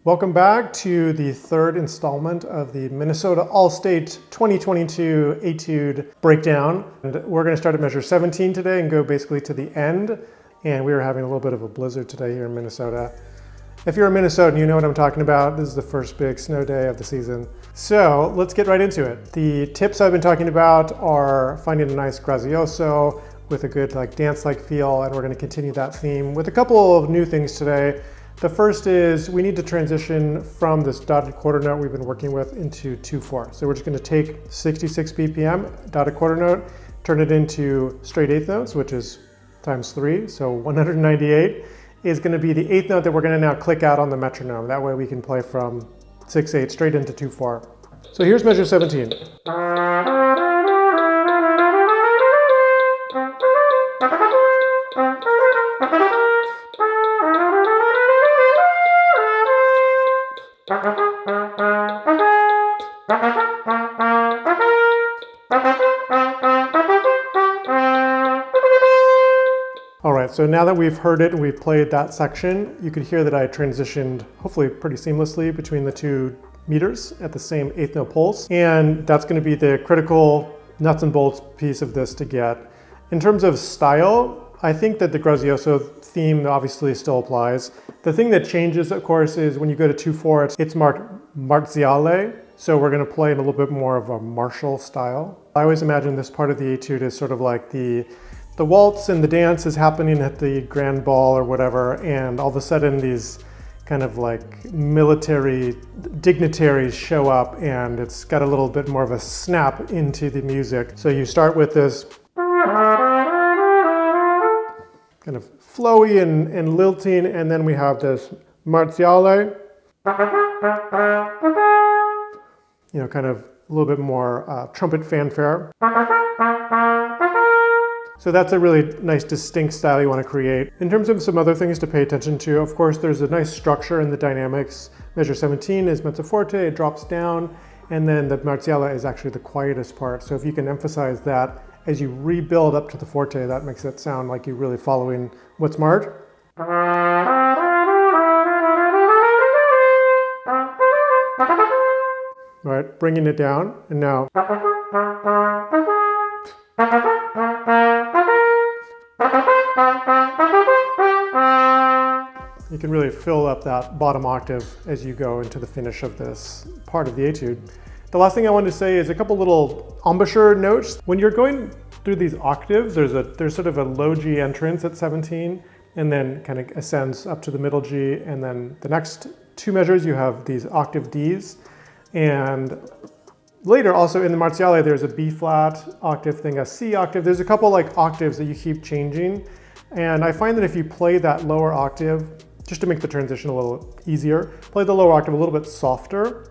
Welcome back to the third installment of the Minnesota All State 2022 Etude breakdown. And we're going to start at measure 17 today and go basically to the end. And we are having a little bit of a blizzard today here in Minnesota. If you're a Minnesotan, you know what I'm talking about. This is the first big snow day of the season. So let's get right into it. The tips I've been talking about are finding a nice grazioso with a good dance-like feel, and we're going to continue that theme with a couple of new things today. The first is we need to transition from this dotted quarter note we've been working with into 2/4. So we're just going to take 66 BPM, dotted quarter note, turn it into straight eighth notes, which is times 3, so 198 is going to be the eighth note that we're going to now click out on the metronome. That way we can play from 6/8 straight into 2/4. So here's measure 17. All right, so now that we've heard it and we've played that section, you could hear that I transitioned hopefully pretty seamlessly between the two meters at the same eighth note pulse. And that's going to be the critical nuts and bolts piece of this to get. In terms of style, I think that the grazioso theme obviously still applies. The thing that changes, of course, is when you go to 2/4, it's marked Marziale. So we're going to play in a little bit more of a martial style. I always imagine this part of the etude is sort of like the waltz and the dance is happening at the grand ball or whatever, and all of a sudden these kind of like military dignitaries show up and it's got a little bit more of a snap into the music. So you start with this kind of flowy and lilting, and then we have this Marziale, you know, kind of a little bit more trumpet fanfare. So that's a really nice distinct style you want to create. In terms of some other things to pay attention to, of course, there's a nice structure in the dynamics. Measure 17 is mezzo forte, it drops down, and then the Marziale is actually the quietest part. So if you can emphasize that as you rebuild up to the forte, that makes it sound like you're really following what's marked. All right, bringing it down, and now. You can really fill up that bottom octave as you go into the finish of this part of the etude. The last thing I wanted to say is a couple little embouchure notes. When you're going through these octaves, there's sort of a low G entrance at 17, and then kind of ascends up to the middle G, and then the next two measures you have these octave Ds. And later also in the Marziale there's a B flat octave thing, a C octave. There's a couple like octaves that you keep changing. And I find that if you play that lower octave, just to make the transition a little easier, play the lower octave a little bit softer.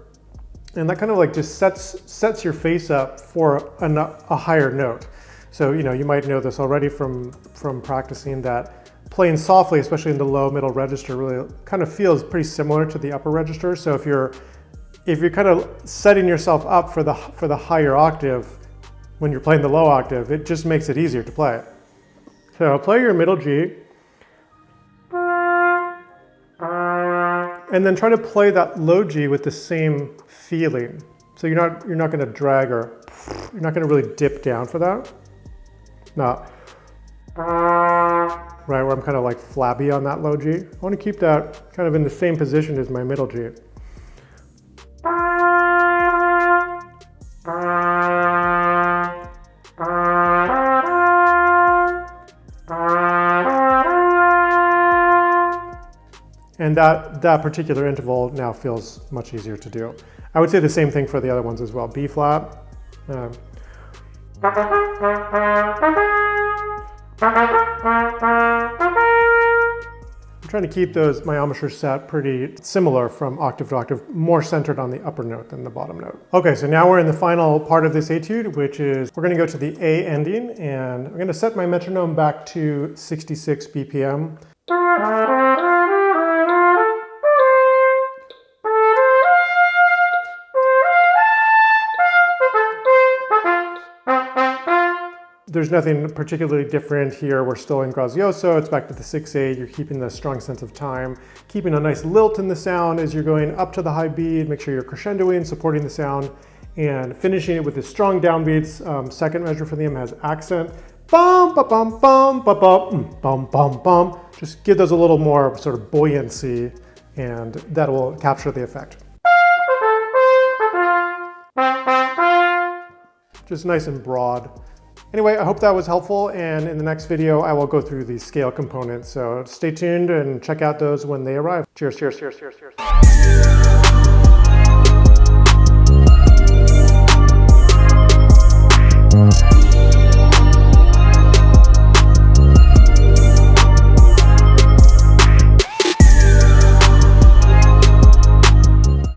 And that kind of like just sets your face up for a higher note. So, you know, you might know this already from practicing that playing softly, especially in the low middle register, really kind of feels pretty similar to the upper register. So if you're kind of setting yourself up for the higher octave when you're playing the low octave, it just makes it easier to play. So play your middle G, and then try to play that low G with the same feeling. So you're not going to drag, or you're not going to really dip down for that. No. Right, where I'm kind of like flabby on that low G. I want to keep that kind of in the same position as my middle G. And that particular interval now feels much easier to do. I would say the same thing for the other ones as well. B flat. I'm trying to keep my embouchures set pretty similar from octave to octave, more centered on the upper note than the bottom note. Okay, so now we're in the final part of this etude, which is we're going to go to the A ending, and I'm going to set my metronome back to 66 BPM. There's nothing particularly different here. We're still in grazioso. It's back to the 6/8. You're keeping the strong sense of time, keeping a nice lilt in the sound as you're going up to the high beat. Make sure you're crescendoing, supporting the sound, and finishing it with the strong downbeats. Second measure for the M has accent. Bum, ba, bum, bum, ba, bum, bum, bum, bum. Just give those a little more sort of buoyancy, and that will capture the effect. Just nice and broad. Anyway, I hope that was helpful, and in the next video I will go through the scale components, so stay tuned and check out those when they arrive. Cheers, cheers, cheers, cheers, cheers.